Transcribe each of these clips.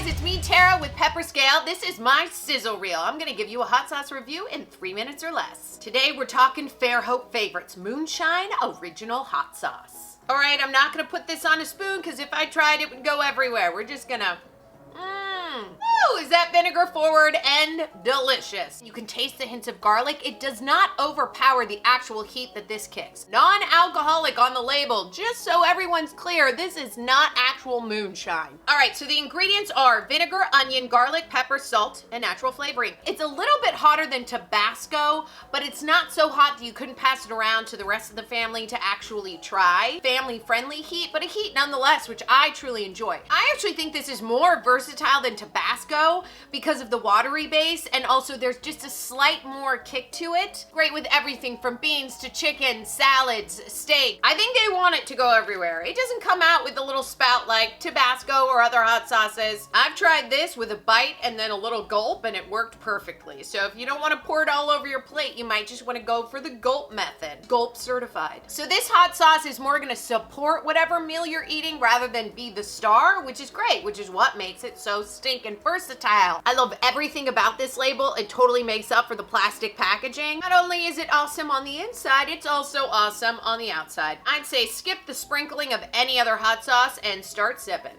guys, it's me, Tara, with Pepper Scale. This is my sizzle reel. I'm gonna give you a hot sauce review in 3 minutes or less. Today, we're talking Fairhope favorites, Moonshine Original Hot Sauce. All right, I'm not gonna put this on a spoon because if I tried, it would go everywhere. We're just gonna, Ooh, is that vinegar forward and delicious. You can taste the hints of garlic. It does not overpower the actual heat that this kicks. Non-alcoholic on the label, just so everyone's clear, this is not actual moonshine. All right, so the ingredients are vinegar, onion, garlic, pepper, salt, and natural flavoring. It's a little bit hotter than Tabasco, but it's not so hot that you couldn't pass it around to the rest of the family to actually try. Family-friendly heat, but a heat nonetheless, which I truly enjoy. I actually think this is more versatile than Tabasco because of the watery base, and also there's just a slight more kick to it. Great with everything from beans to chicken, salads, steak. I think they want it to go everywhere. It doesn't come out with a little spout like Tabasco or other hot sauces. I've tried this with a bite and then a little gulp, and it worked perfectly. So if you don't want to pour it all over your plate, you might just want to go for the gulp method. Gulp certified. So this hot sauce is more going to support whatever meal you're eating rather than be the star, which is great, which is what makes it so stinking versatile. I love everything about this label. It totally makes up for the plastic packaging. Not only is it awesome on the inside, it's also awesome on the outside. I'd say skip the sprinkling of any other hot sauce and start sipping.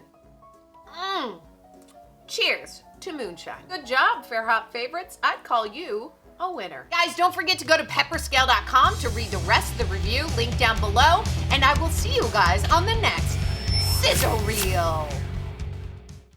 Cheers to Moonshine. Good job, Fairhope favorites. I'd call you a winner. Guys, don't forget to go to pepperscale.com to read the rest of the review, link down below, and I will see you guys on the next sizzle reel.